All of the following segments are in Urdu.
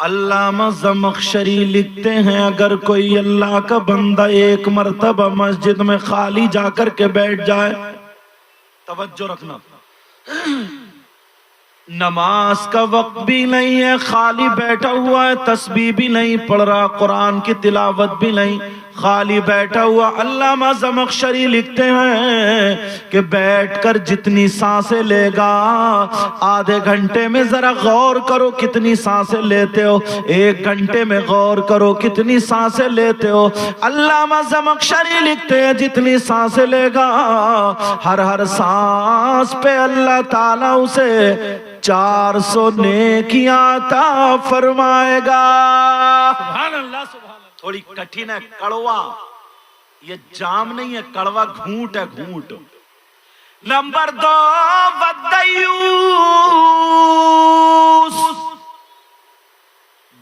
علامہ زمخشری لکھتے ہیں اگر کوئی اللہ کا بندہ ایک مرتبہ مسجد میں خالی جا کر کے بیٹھ جائے، توجہ رکھنا، نماز کا وقت بھی نہیں ہے، خالی بیٹھا ہوا ہے، تسبیح بھی نہیں پڑھ رہا، قرآن کی تلاوت بھی نہیں، خالی بیٹھا ہوا، علامہ زمخشری لکھتے ہیں کہ بیٹھ کر جتنی سانسیں لے گا، آدھے گھنٹے میں ذرا غور کرو کتنی سانسیں لیتے ہو، ایک گھنٹے میں غور کرو کتنی سانسیں لیتے ہو۔ علامہ زمخشری لکھتے ہیں جتنی سانسیں لے گا، ہر سانس پہ اللہ تعالیٰ اسے 400 نیکیاں عطا فرمائے گا۔ سبحان اللہ سبحان اللہ۔ تھوڑی کٹھن ہے، کڑوا، یہ جام نہیں ہے، کڑوا گھونٹ ہے، گھونٹ۔ نمبر 2، والدیوس،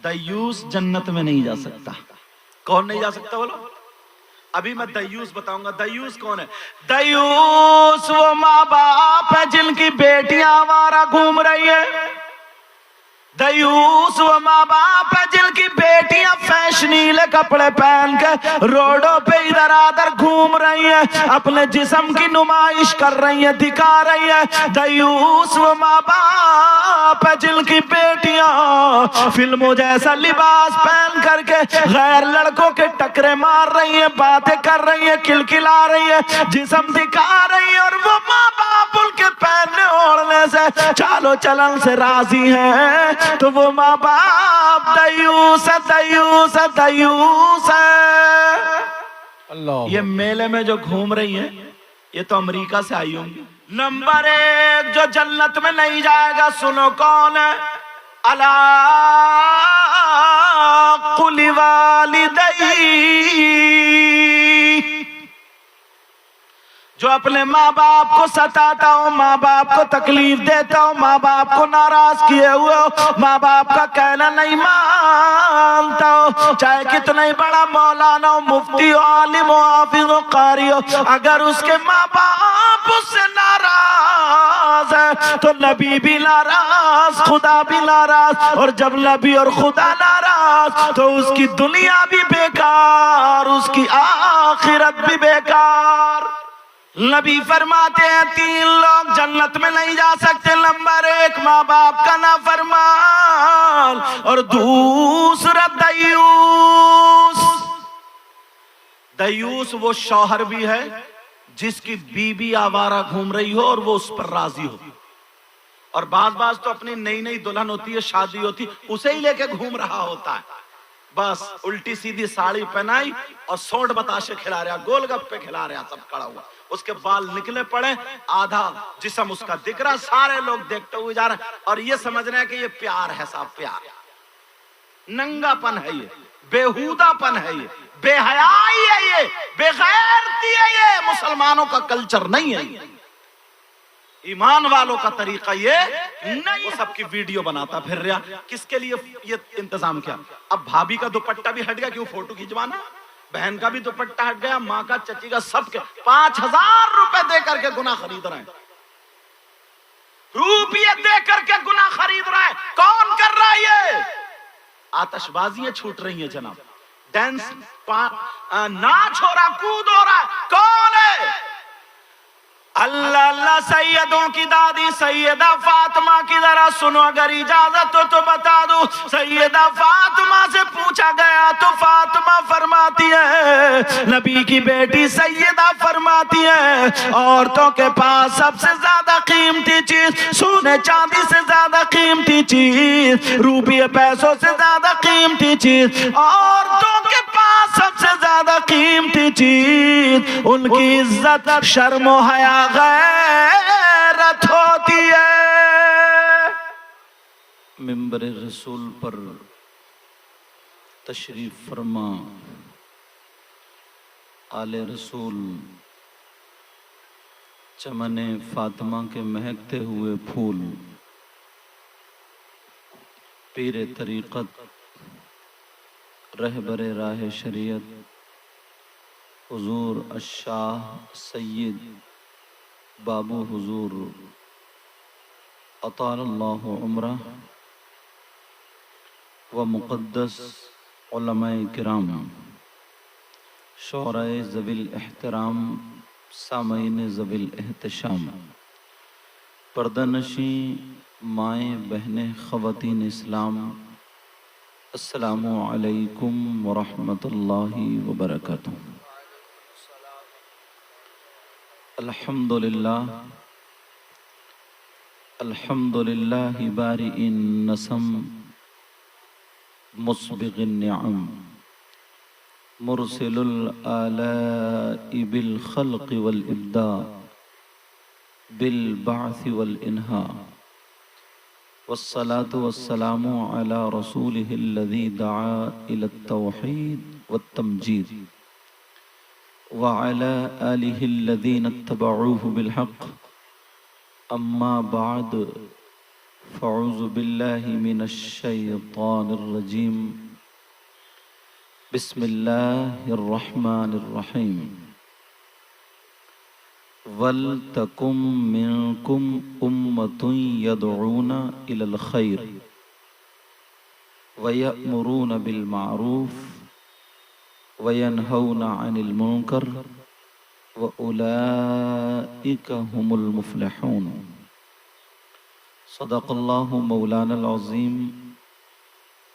دیوس جنت میں نہیں جا سکتا۔ کون نہیں جا سکتا بولو؟ ابھی میں دیوس بتاؤں گا۔ دیوس کون ہے؟ دیوس وہ ماں باپ ہے جن کی بیٹیاں آوارہ گھوم رہی ہیں۔ دیوس وہ ماں باپ ہے جن کی بیٹیاں فیشنیلے کپڑے پہن کے روڈوں پہ ادھر ادھر گھوم رہی ہیں، اپنے جسم کی نمائش کر رہی ہیں، دکھا رہی ہیں۔ دیوس وہ ماں باپ ہے جن کی بیٹیاں فلموں جیسا لباس پہن کر کے غیر لڑکوں کے ٹکرے مار رہی ہیں، باتیں کر رہی ہیں، کلکلا رہی ہیں، جسم دکھا رہی ہیں، اور وہ ماں باپ ان کے پہننے اوڑھنے سے چالو چلن سے راضی ہیں، تو وہ ماں باپ دیوس ہے، دیوس ہے، دیوس ہے۔ یہ میلے میں جو گھوم رہی ہیں یہ تو امریکہ سے آئی ہوں گی۔ نمبر 1 جو جنت میں نہیں جائے گا، سنو کون ہے؟ الا قل والدی، جو اپنے ماں باپ کو ستاتا ہو، ماں باپ کو تکلیف دیتا ہو، ماں باپ کو ناراض کیے ہوئے ہو، ماں باپ کا کہنا نہیں مانتا ہو، چاہے کتنا ہی بڑا مولانا ہو، مفتی ہو، عالم ہو، حافظ ہو، قاری ہو، اگر اس کے ماں باپ اس سے ناراض ہے تو نبی بھی ناراض، خدا بھی ناراض، اور جب نبی اور خدا ناراض تو اس کی دنیا بھی بیکار، اس کی آخرت بھی بیکار۔ نبی فرماتے ہیں 3 لوگ جنت میں نہیں جا سکتے۔ نمبر 1 ماں باپ کا نافرمان، اور دوسرا دیوس۔ دیوس وہ شوہر بھی ہے جس کی بیوی آوارہ گھوم رہی ہو اور وہ اس پر راضی ہو، اور بعض تو اپنی نئی دلہن ہوتی ہے، شادی ہوتی، اسے ہی لے کے گھوم رہا ہوتا ہے، بس الٹی سیدھی ساڑی پہنائی اور سونٹ بتاشے کھلا رہا، گول گپے کھلا رہا، سب کھڑا ہوا، اس کے بال نکلے پڑے، آدھا جسم اس کا دکھ رہا، سارے لوگ دیکھتے ہوئے جا رہے ہیں، اور یہ سمجھ رہے ہیں کہ یہ پیار ہے، صاحب پیار۔ ننگا پن ہے یہ، بےہودہ پن ہے یہ، بے حیائی ہے یہ، بے غیرتی ہے یہ، مسلمانوں کا کلچر نہیں ہے یہ، ایمان والوں کا طریقہ یہ نہیں۔ وہ سب کی ویڈیو بناتا پھر رہا، کس کے لیے یہ انتظام کیا؟ اب بھابھی کا دوپٹہ بھی ہٹ گیا، کیوں فوٹو کھینچوانا، بہن کا بھی دوپٹہ ہٹ گیا، ماں کا، چچی کا، سب کے 5000 روپے دے کر کے گناہ خرید رہے ہیں، روپیے دے کر کے گناہ خرید رہا ہے۔ کون کر رہا ہے یہ؟ آتش بازیاں چھوٹ رہی ہیں جناب، ڈانس ناچ ہو رہا، کود ہو رہا ہے، کون ہے؟ اللہ اللہ، سیدوں کی دادی سیدہ فاطمہ کی ذرا سنو، اگر اجازت ہو تو بتا دوں۔ سیدہ فاطمہ سے پوچھا گیا تو فاطمہ فرماتی ہے، نبی کی بیٹی سیدہ فرماتی ہے، عورتوں کے پاس سب سے زیادہ قیمتی چیز، سونے چاندی سے زیادہ قیمتی چیز، روپیے پیسوں سے زیادہ قیمتی چیز، عورتوں کے پاس سب سے زیادہ قیمتی چیز ان کی عزت، شرم و حیا، غیرت ہوتی ہے۔ منبر رسول پر تشریف فرما آل رسول، چمن فاطمہ کے مہکتے ہوئے پھول، پیر طریقت، رہبر راہ شریعت، حضور الشاہ سید بابو حضور اطال اللہ عمرہ، و مقدس علماء کرام، شعراء ذوی الاحترام، سامعین ذوی الاحتشام، پردہ نشین مائیں بہنیں خواتین اسلام، السلام علیکم ورحمۃ اللہ وبرکاتہ۔ الحمدللہ الحمدللہ بارئ النسم مسبغ النعم مرسل الآلاء بالخلق والإبداع بالبعث والإنهاء، والصلاة والسلام على رسوله الذي دعا إلى التوحيد والتمجيد وعلى آله الذين اتبعوه بالحق، أما بعد فأعوذ بالله من الشيطان الرجيم، بسم الله الرحمن الرحيم، وَلْتَكُمْ مِنْكُمْ أُمَّةٌ يَدْعُونَ إِلَى الْخَيْرِ وَيَأْمُرُونَ بِالْمَعْرُوفِ وَيَنْهَوْنَ عَنِ الْمُنْكَرِ وَأُولَئِكَ هُمُ الْمُفْلِحُونَ۔ صدق اللہ مولانا العظیم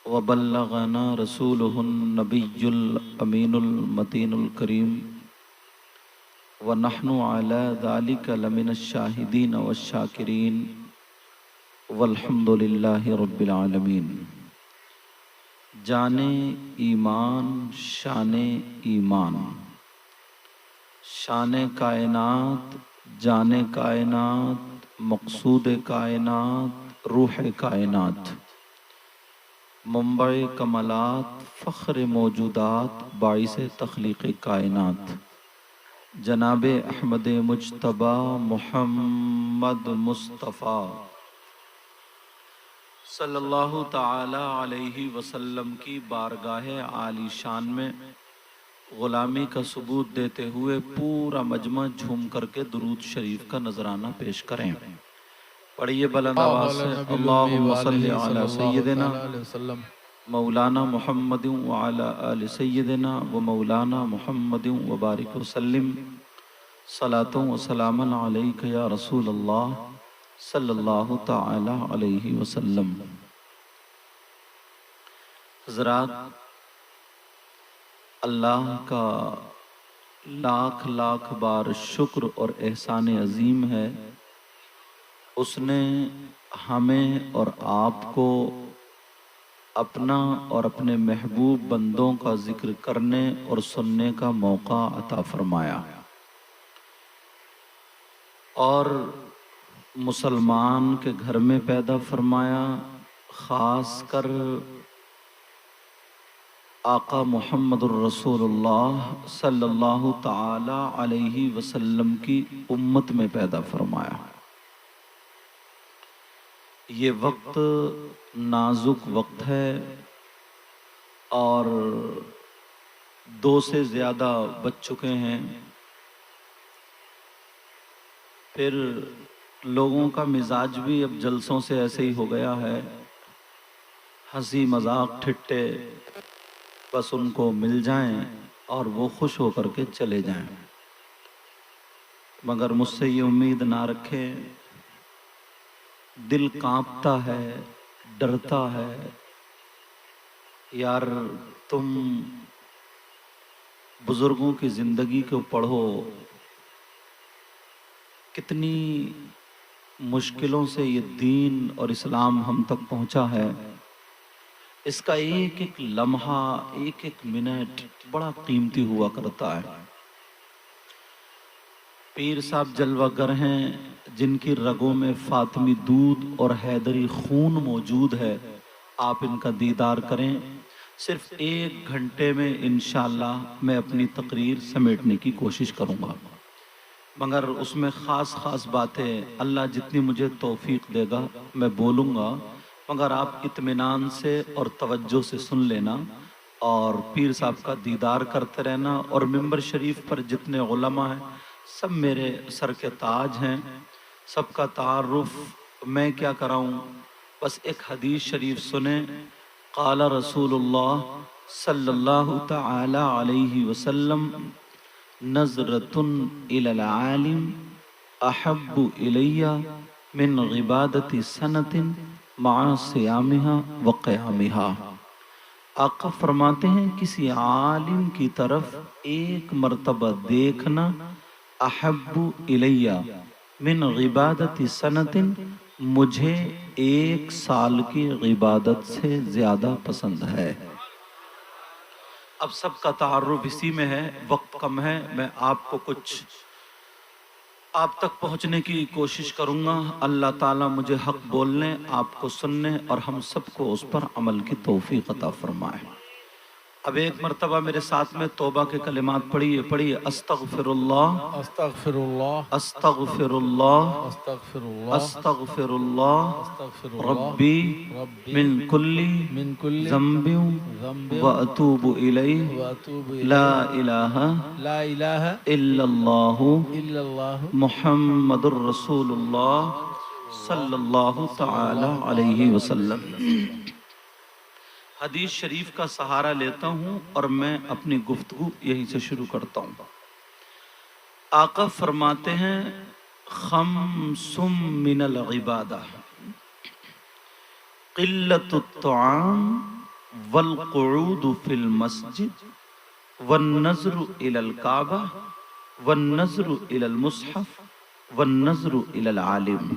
وبلغنا رسولہ النبی الامین المتین الکریم، ونحن علی ذلک لمن الشاہدین والشاکرین، والحمد للہ رب العالمین۔ جان ایمان، شان ایمان، شان کائنات، جان کائنات، مقصود کائنات، روح کائنات، منبع کمالات، فخر موجودات، باعث تخلیق کائنات، جناب احمد مجتبی محمد مصطفیٰ صلی اللہ تعالی علیہ وسلم کی بارگاہ عالی شان میں غلامی کا ثبوت دیتے ہوئے پورا مجمع جھوم کر کے درود شریف کا نذرانہ پیش کریں۔ پڑھیے بلند آواز سے، اللہم صلی علی سیدنا مولانا محمد وعلی آل سیدنا و مولانا محمد وبارک وسلم، صلاۃ و سلاما علیک یا رسول اللہ صلی اللہ تعالی علیہ وسلم۔ حضرات، اللہ کا لاکھ لاکھ بار شکر اور احسان عظیم ہے، اس نے ہمیں اور آپ کو اپنا اور اپنے محبوب بندوں کا ذکر کرنے اور سننے کا موقع عطا فرمایا، اور مسلمان کے گھر میں پیدا فرمایا، خاص کر آقا محمد الرسول اللہ صلی اللہ تعالی علیہ وسلم کی امت میں پیدا فرمایا۔ یہ وقت نازک وقت ہے، اور 2 سے زیادہ بج چکے ہیں۔ پھر لوگوں کا مزاج بھی اب جلسوں سے ایسے ہی ہو گیا ہے، ہنسی مذاق ٹھٹے بس ان کو مل جائیں اور وہ خوش ہو کر کے چلے جائیں، مگر مجھ سے یہ امید نہ رکھے، دل کانپتا ہے، ڈرتا ہے، یار تم بزرگوں کی زندگی کو پڑھو، کتنی مشکلوں سے یہ دین اور اسلام ہم تک پہنچا ہے، اس کا ایک ایک لمحہ، ایک ایک منٹ بڑا قیمتی ہوا کرتا ہے۔ پیر صاحب جلوہ گر ہیں، جن کی رگوں میں فاطمی دودھ اور حیدری خون موجود ہے، آپ ان کا دیدار کریں۔ صرف 1 گھنٹے میں انشاءاللہ میں اپنی تقریر سمیٹنے کی کوشش کروں گا، مگر اس میں خاص خاص باتیں اللہ جتنی مجھے توفیق دے گا میں بولوں گا، مگر آپ اطمینان سے اور توجہ سے سن لینا، اور پیر صاحب کا دیدار کرتے رہنا، اور ممبر شریف پر جتنے علماء ہیں سب میرے سر کے تاج ہیں، سب کا تعارف میں کیا کراؤں، بس ایک حدیث شریف سنیں، قال رسول اللہ صلی اللہ تعالی علیہ وسلم نظرۃ الی العالم احب الی من عبادت سنۃ مع صیامها وقیامها۔ آقا فرماتے ہیں کسی عالم کی طرف ایک مرتبہ دیکھنا احب الی من عبادت سنۃ، مجھے ایک سال کی عبادت سے زیادہ پسند ہے۔ اب سب کا تعارف اسی میں ہے، وقت کم ہے، میں آپ کو کچھ آپ تک پہنچنے کی کوشش کروں گا۔ اللہ تعالیٰ مجھے حق بولنے، آپ کو سننے اور ہم سب کو اس پر عمل کی توفیق عطا فرمائے۔ اب ایک مرتبہ میرے ساتھ میں توبہ کے کلمات پڑھیے استغفر اللہ استغفر اللہ استغفر اللہ استغفر اللہ استغفر اللہ استغفر اللہ ربی ربی من کل من کل ذنب ذنب واتوب الیہ واتوب لا الہ لا الہ الا اللہ الا اللہ محمد الرسول اللہ صلی اللہ تعالی علیہ وسلم۔ حدیث شریف کا سہارا لیتا ہوں اور میں اپنی گفتگو یہیں سے شروع کرتا ہوں۔ آقا فرماتے ہیں خمس من العبادہ، قلت الطعام والقعود فی المسجد والنظر الی الکعبہ والنظر الی المصحف والنظر الی العالم۔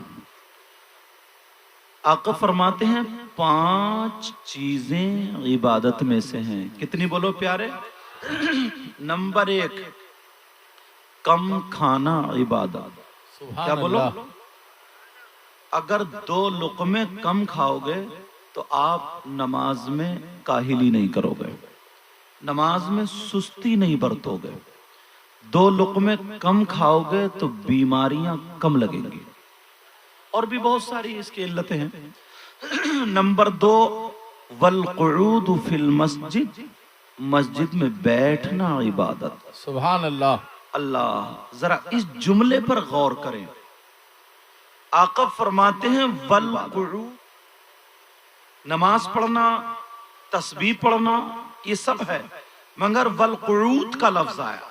آقا فرماتے ہیں 5 چیزیں عبادت میں سے ہیں۔ کتنی بولو پیارے؟ نمبر 1 کم کھانا عبادت۔ سبحان کیا بولو؟ اللہ۔ اگر 2 لقمے کم کھاؤ گے تو آپ نماز میں کاہلی نہیں کرو گے، نماز میں سستی نہیں برتو گے۔ 2 لقمے کم کھاؤ گے تو بیماریاں کم لگیں گی، اور بھی بہت ساری اس کی علتیں ہیں۔ نمبر 2 والقعود فی المسجد، مسجد میں بیٹھنا عبادت۔ سبحان اللہ۔ اللہ، ذرا اس جملے پر غور کریں۔ آقا فرماتے ہیں والقعود، نماز پڑھنا، تسبیح پڑھنا، یہ سب ہے، مگر والقعود کا لفظ آیا۔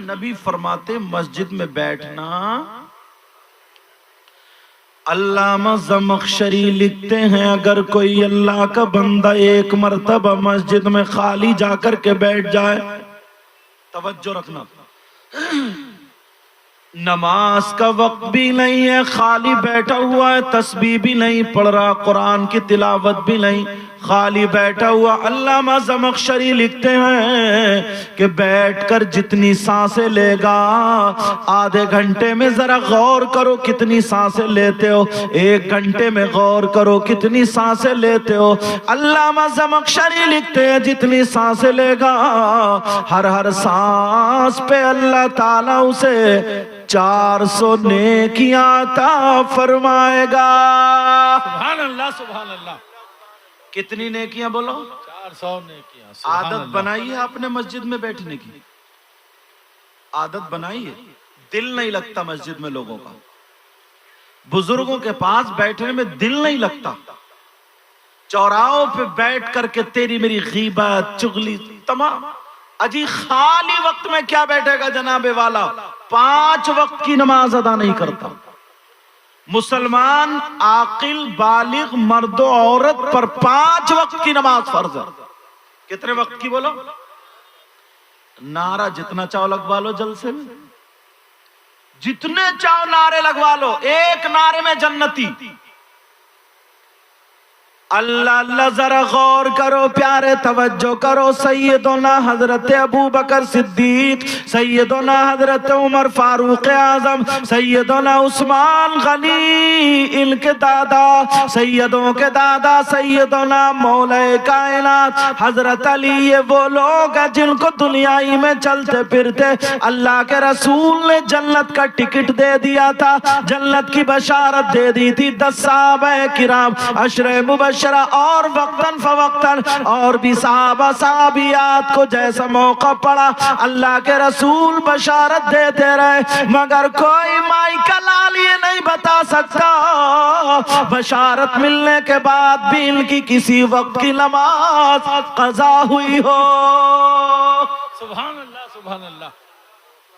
نبی فرماتے مسجد میں بیٹھنا۔ علامہ زمخشری لکھتے ہیں اگر کوئی اللہ کا بندہ ایک مرتبہ مسجد میں خالی جا کر کے بیٹھ جائے، توجہ رکھنا، نماز کا وقت بھی نہیں ہے، خالی بیٹھا ہوا ہے، تسبیح بھی نہیں پڑھ رہا، قرآن کی تلاوت بھی نہیں، خالی بیٹھا ہوا، علامہ زمخشری لکھتے ہیں کہ بیٹھ کر جتنی سانسیں لے گا، آدھے گھنٹے میں ذرا غور کرو کتنی سانسیں لیتے ہو، 1 گھنٹے میں غور کرو کتنی سانسیں لیتے ہو۔ علامہ زمخشری لکھتے ہیں جتنی سانسیں لے گا، ہر سانس پہ اللہ تعالیٰ اسے 400 نیکیاں عطا فرمائے گا۔ سبحان اللہ سبحان اللہ۔ کتنی نیکیاں بولو؟ 400 نیکیاں۔ سبحان عادت اللہ۔ بنائی ہے آپ نے مسجد میں بیٹھنے کی؟ عادت بنائی ہے؟ دل نہیں لگتا مسجد میں لوگوں کا، بزرگوں کے پاس بیٹھنے میں دل نہیں لگتا، چوراہوں پہ بیٹھ کر کے تیری میری غیبت چغلی تمام۔ اجی خالی وقت میں کیا بیٹھے گا جناب والا؟ 5 وقت کی نماز ادا نہیں کرتا۔ مسلمان عاقل بالغ مرد و عورت پر 5 وقت کی نماز فرض ہے۔ کتنے وقت کی بولو؟ نعرہ جتنا چاہو لگوا لو جلسے میں، جتنے چاہو نعرے لگوا لو، ایک نعرے میں جنتی۔ اللہ اللہ، ذرا غور کرو پیارے، توجہ کرو۔ سیدنا حضرت ابو بکر صدیق، سیدنا حضرت عمر فاروق اعظم، سیدنا عثمان غنی، ان کے دادا، سیدوں کے دادا سیدنا مولا کائنات حضرت علی، یہ وہ لوگ ہیں جن کو دنیائی میں چلتے پھرتے اللہ کے رسول نے جنت کا ٹکٹ دے دیا تھا، جنت کی بشارت دے دی تھی۔ 10 صحابہ کرام، 10 بشرا اور وقتاً فوقتاً اور بھی صحابہ صحابیات کو جیسا موقع پڑا اللہ کے رسول بشارت دیتے رہے، مگر کوئی مائی کا لال یہ نہیں بتا سکتا بشارت ملنے کے بعد بھی ان کی کسی وقت کی نماز قضا ہوئی ہو۔ سبحان اللہ سبحان اللہ۔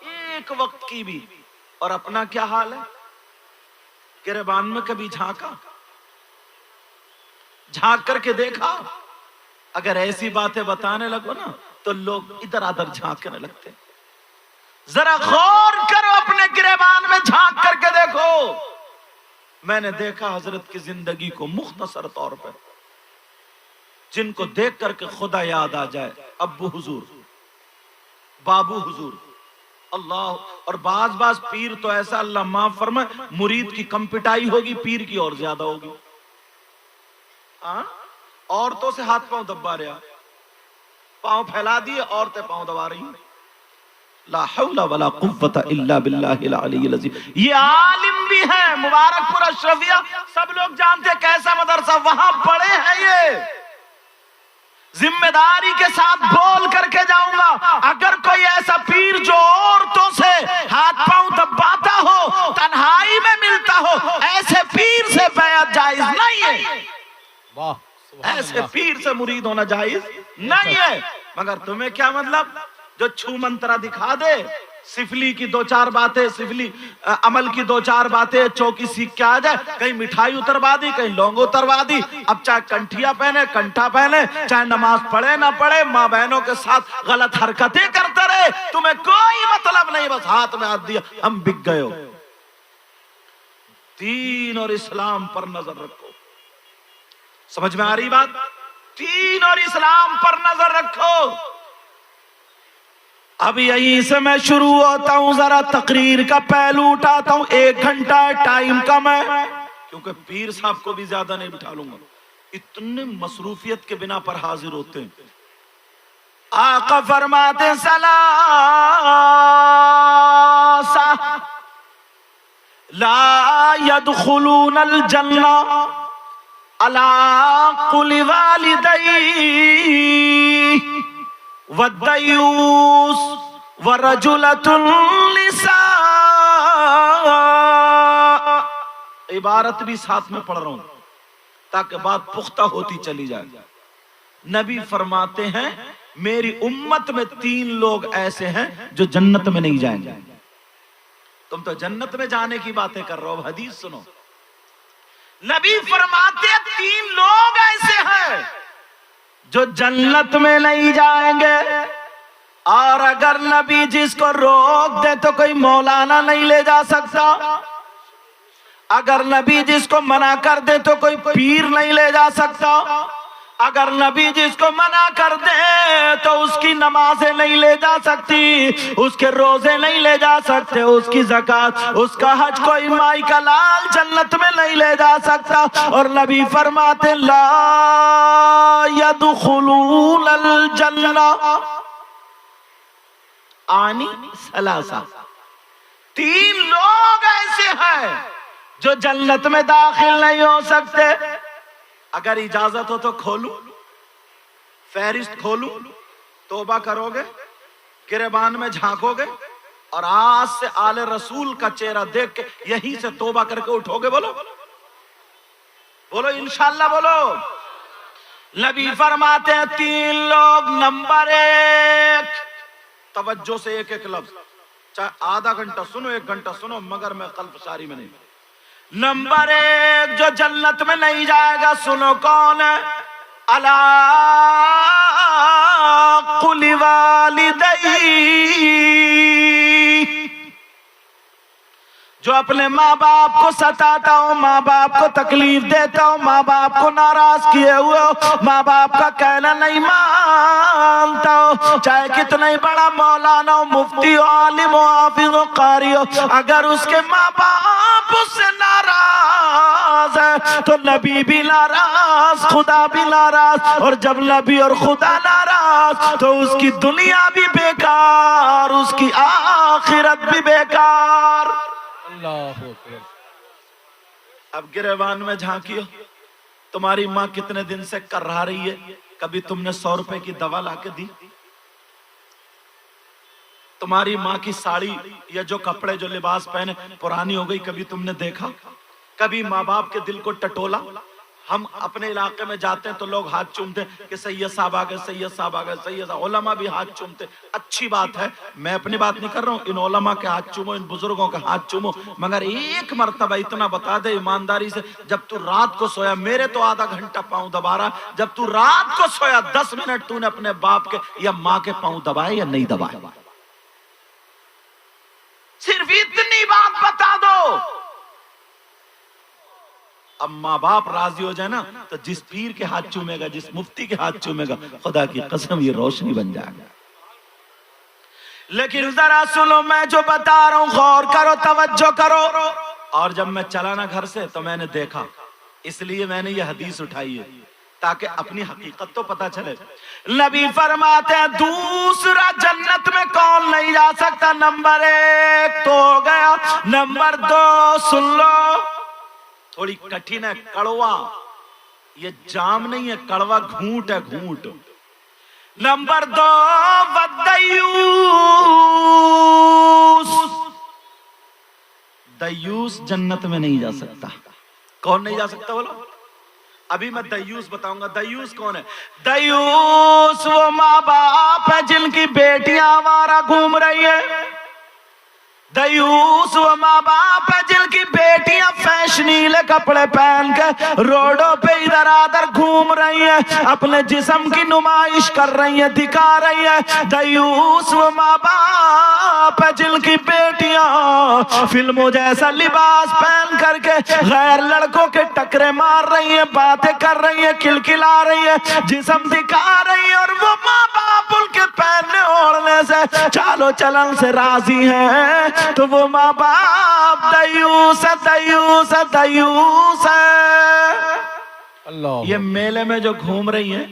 ایک وقت کی بھی۔ اور اپنا کیا حال ہے؟ گریبان میں کبھی جھانکا؟ جھانک کر کے دیکھا؟ اگر ایسی باتیں بتانے لگو نا تو لوگ ادھر ادھر جھانکنے لگتے ہیں۔ ذرا غور کرو، اپنے گریبان میں جھانک کر کے دیکھو۔ میں نے دیکھا حضرت کی زندگی کو مختصر طور پر، جن کو دیکھ کر کے خدا یاد آ جائے، ابو حضور، بابو حضور، اللہ، اور بعض پیر تو ایسا اللہ معاف فرمائے مرید کی کم پٹائی ہوگی، پیر کی اور زیادہ ہوگی۔ عورتوں سے ہاتھ پاؤں دبا رہا، پاؤں پھیلا دیے، عورتیں پاؤں دبا رہی ہیں۔ لا حول ولا قوت الا باللہ العلی العظیم۔ یہ عالم بھی ہے، مبارک پور اشرفیہ سب لوگ جانتے ہیں کیسا مدرسہ، وہاں پڑھے ہیں یہ۔ ذمہ داری کے ساتھ بول کر کے جاؤں گا، اگر کوئی ایسا پیر جو عورتوں سے ہاتھ پاؤں دباتا ہو، تنہائی میں ملتا ہو، ایسے پیر سے بیعت جائز نہیں ہے۔ واہ سبحان ایسے اللہ۔ پیر سے مرید ہونا جائز نہیں ہے۔ مگر تمہیں کیا مطلب؟ جو چھو منترا دکھا دے، سفلی کی دو چار باتیں، سفلی عمل کی دو چار باتیں چوکی سیکھ کے آ جائے، کہیں مٹھائی اتروا دی، کہیں لونگ اتروا دی، اب چاہے کنٹھیا پہنے، کنٹھا پہنے، چاہے نماز پڑھے نہ پڑھے، ماں بہنوں کے ساتھ غلط حرکتیں کرتے رہے، تمہیں کوئی مطلب نہیں، بس ہاتھ میں ہاتھ دیا، ہم بک گئے ہو۔ دین اور اسلام پر نظر رکھو۔ سمجھ میں آ رہی بات؟ دین اور اسلام پر نظر رکھو۔ اب یہیں سے میں شروع ہوتا ہوں، ذرا تقریر کا پہلو اٹھاتا ہوں، 1 گھنٹہ ٹائم کم ہے، کیونکہ پیر صاحب کو بھی زیادہ نہیں بٹھا لوں گا، اتنے مصروفیت کے بنا پر حاضر ہوتے ہیں۔ آقا فرماتے ثلاثہ لا يدخلون الجنہ علی قل والدی والدیوس ورجلۃ النساء۔ عبارت بھی ساتھ میں پڑھ رہا ہوں تاکہ بات پختہ ہوتی چلی جائے۔ نبی فرماتے ہیں میری امت میں 3 لوگ ایسے ہیں جو جنت میں نہیں جائیں گے۔ تم تو جنت میں جانے کی باتیں کر رہے ہو، حدیث سنو۔ نبی فرماتے 3 لوگ ایسے ہیں جو جنت میں نہیں جائیں گے، اور اگر نبی جس کو روک دے تو کوئی مولانا نہیں لے جا سکتا، اگر نبی جس کو منع کر دے تو کوئی پیر نہیں لے جا سکتا، اگر نبی جس کو منع کر دے تو اس کی نمازیں نہیں لے جا سکتی، اس کے روزے نہیں لے جا سکتے، اس کی زکوٰۃ، اس کا حج کوئی مائی کا لال جنت میں نہیں لے جا سکتا۔ اور نبی فرماتے لا يدخلون الجنہ آنی ثلاثہ، 3 لوگ ایسے ہیں جو جنت میں داخل نہیں ہو سکتے۔ اگر اجازت ہو تو کھولوں، فہرست کھولوں، توبہ کرو گے، گریبان میں جھانکو گے، اور آج سے آل رسول کا چہرہ دیکھ کے یہیں سے توبہ کر کے اٹھو گے؟ بولو بولو انشاءاللہ بولو۔ نبی فرماتے ہیں 3 لوگ، نمبر 1، توجہ سے ایک ایک لفظ، چاہے آدھا گھنٹہ سنو 1 گھنٹہ سنو، مگر میں قلب شاری میں نہیں۔ نمبر 1 جو جنت میں نہیں جائے گا، سنو کون ہے؟ علی قل والدی، جو اپنے ماں باپ کو ستاتا ہو، ماں باپ کو تکلیف دیتا ہو، ماں باپ کو ناراض کیے ہوئے ہو، ماں باپ کا کہنا نہیں مانتا ہو، چاہے کتنا ہی بڑا مولانا ہو، مفتی ہو، عالم ہو، حافظ ہو، قاری ہو، اگر اس کے ماں باپ اس سے ناراض ہے تو نبی بھی ناراض، خدا بھی ناراض، اور جب نبی اور خدا ناراض تو اس کی دنیا بھی بیکار، اس کی آخرت بھی بیکار۔ اللہ اکبر۔ اب گریبان میں جھانکیو، تمہاری ماں کتنے دن سے کر رہا رہی ہے، کبھی تم نے 100 روپے کی دوا لا کے دی؟ تمہاری ماں کی ساڑی یا جو کپڑے جو لباس پہنے پرانی ہو گئی، کبھی تم نے دیکھا؟ کبھی ماں باپ کے دل کو ٹٹولا؟ ہم اپنے علاقے میں جاتے ہیں تو لوگ ہاتھ چومتے ہیں کہ سید صاحب آگئے، سید صاحب آگئے، سید صاحب، علماء بھی ہاتھ چومتے، اچھی بات ہے، میں اپنی بات نہیں کر رہا ہوں، ان علماء کے ہاتھ چومو، ان بزرگوں کے ہاتھ چومو، مگر ایک مرتبہ اتنا بتا دے ایمانداری سے، جب تو رات کو سویا، میرے تو آدھا گھنٹہ پاؤں دبا رہا، جب تو رات کو سویا 10 منٹ تو نے اپنے باپ کے یا ماں کے پاؤں دبائے یا نہیں دبائے؟ صرف اتنی بات بتا دو۔ اب ماں باپ راضی ہو جائے نا تو جس پیر کے ہاتھ چومے گا، جس مفتی کے ہاتھ چومے گا، خدا کی قسم یہ روشنی بن جائے گا۔ لیکن ذرا سنو، میں جو بتا رہا ہوں غور کرو، توجہ کرو۔ اور جب میں چلا نا گھر سے تو میں نے دیکھا، اس لیے میں نے یہ حدیث اٹھائی ہے تاکہ اپنی حقیقت تو پتا چلے۔ نبی فرماتے ہیں دوسرا جنت میں کون نہیں جا سکتا؟ نمبر 1 تو ہو گیا، نمبر 2 سن لو، تھوڑی کٹھن ہے، کڑوا، یہ جام نہیں ہے، کڑوا گھونٹ ہے، گھونٹ۔ نمبر 2 دیوس جنت میں نہیں جا سکتا۔ کون نہیں جا سکتا بولو؟ ابھی میں دیوس بتاؤں گا۔ دیوس کون ہے؟ دیوس وہ ماں باپ ہے جن کی بیٹیاں آوارہ گھوم رہی ہے۔ دیوس وہ ماں باپ ہے جن کی بیٹیاں فیشنیلے کپڑے پہن کے روڈوں پہ ادھر ادھر گھوم رہی ہیں، اپنے جسم کی نمائش کر رہی ہیں، دکھا رہی ہیں۔ دیوس وہ ماں باپ ہے جن کی بیٹیاں فلموں جیسا لباس پہن کر کے غیر لڑکوں کے ٹکرے مار رہی ہیں، باتیں کر رہی ہیں، کلکلا رہی ہیں، جسم دکھا رہی ہیں، اور وہ ماں باپ ان کے پہننے اوڑھنے سے چالو چلن سے راضی ہیں، تو وہ ماں باپ دیوس ہے، دیوس ہے، دیوس ہے۔ اللہ یہ میلے میں جو گھوم رہی ہیں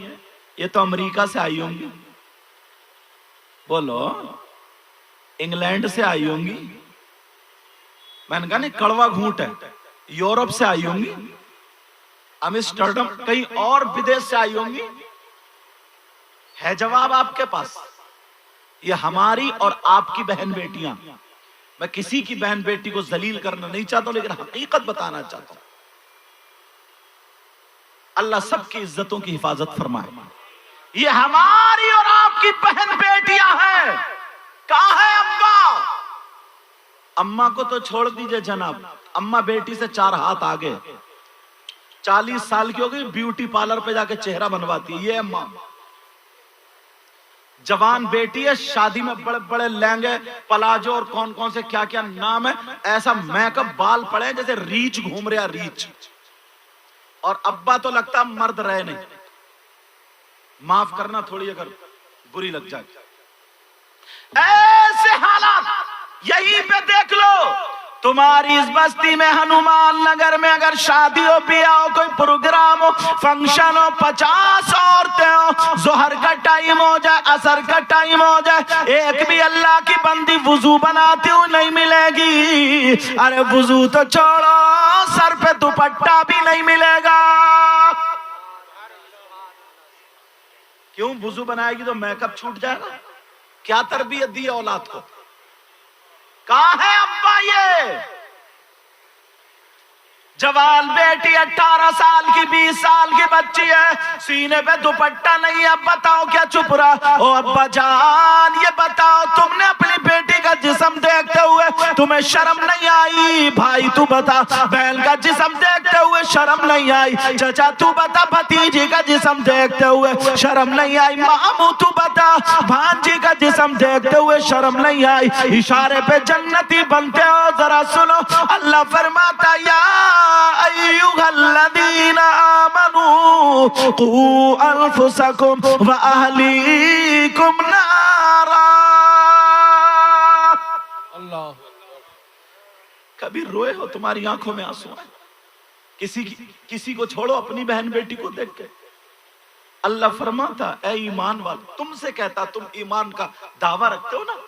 یہ تو امریکہ سے آئی ہوں گی، بولو انگلینڈ سے آئی ہوں گی، میں نے کہا نہیں کڑوا گھونٹ ہے، یورپ سے آئی ہوں گی، امسٹرڈم کہیں اور بدیش سے آئی ہوں گی۔ ہے جواب آپ کے پاس؟ یہ ہماری اور آپ کی بہن بیٹیاں، میں کسی کی بہن بیٹی کو ذلیل کرنا نہیں چاہتا ہوں، لیکن حقیقت بتانا چاہتا ہوں۔ اللہ سب کی عزتوں کی حفاظت فرمائے۔ یہ ہماری اور آپ کی بہن بیٹیاں ہیں۔ کہاں ہے اماں؟ اماں کو تو چھوڑ دیجئے جناب، اماں بیٹی سے 4 ہاتھ آگے، 40 سال کی ہو گئی، بیوٹی پارلر پہ جا کے چہرہ بنواتی ہے، یہ اماں۔ جوان بیٹی ہے، شادی میں بڑے بڑے لہنگے، پلاجو اور کون کون سے کیا کیا نام ہے، ایسا میک اپ، بال پڑے جیسے ریچھ گھوم رہا، ریچھ۔ اور ابا تو لگتا مرد رہے نہیں، معاف کرنا تھوڑی اگر بری لگ جائے۔ ایسے حالات یہی پہ دیکھ لو، تمہاری اس بستی میں ہنومان نگر میں اگر شادی ہو، بیاہ ہو، کوئی پروگرام ہو، فنکشن ہو، 50 عورتیں ہو، ظہر کا ٹائم ہو جائے، عصر کا ٹائم ہو جائے، ایک بھی اللہ کی بندی وضو بناتی ہوئی نہیں ملے گی۔ ارے وضو تو چھوڑو، سر پہ دوپٹہ بھی نہیں ملے گا۔ کیوں؟ وضو بنائے گی تو میک اپ چھوٹ جائے گا۔ کیا تربیت دی ہے اولاد کو؟ کہاں ہے ابا؟ یہ جوان بیٹی 18 سال کی، 20 سال کی بچی ہے، سینے پہ دوپٹہ نہیں ہے، اب بتاؤ کیا چپ رہا؟ او ابا جان یہ بتاؤ، تم نے اپنی بیٹی کا جسم دیکھتے ہوئے تمہیں شرم نہیں آئی؟ بھائی تو بتا، بہن کا جسم دیکھتے ہوئے شرم نہیں آئی؟ چچا تو بتا، بھتیجی کا جسم دیکھتے ہوئے شرم نہیں آئی؟ مامو تو بتا، بھانجی کا جسم دیکھتے ہوئے شرم نہیں آئی؟ اشارے پہ جنتی بنتے ہو۔ ذرا سنو، اللہ فرماتا یا ایھا الذین آمنوا قوا انفسکم واہلیکم نارا۔ اللہ کبھی روئے ہو؟ تمہاری آنکھوں میں آنسو آئے؟ کسی کو چھوڑو، اپنی بہن بیٹی کو دیکھ کے اللہ فرماتا اے ایمان والو، تم سے کہتا، تم ایمان کا دعویٰ رکھتے ہو نا،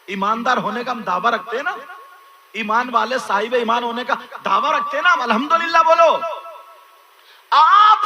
ایماندار ہونے کا ہم دعویٰ رکھتے ہیں نا، ایمان والے صاحب ایمان ہونے کا دعویٰ رکھتے ہیں نا، الحمدللہ بولو۔ آپ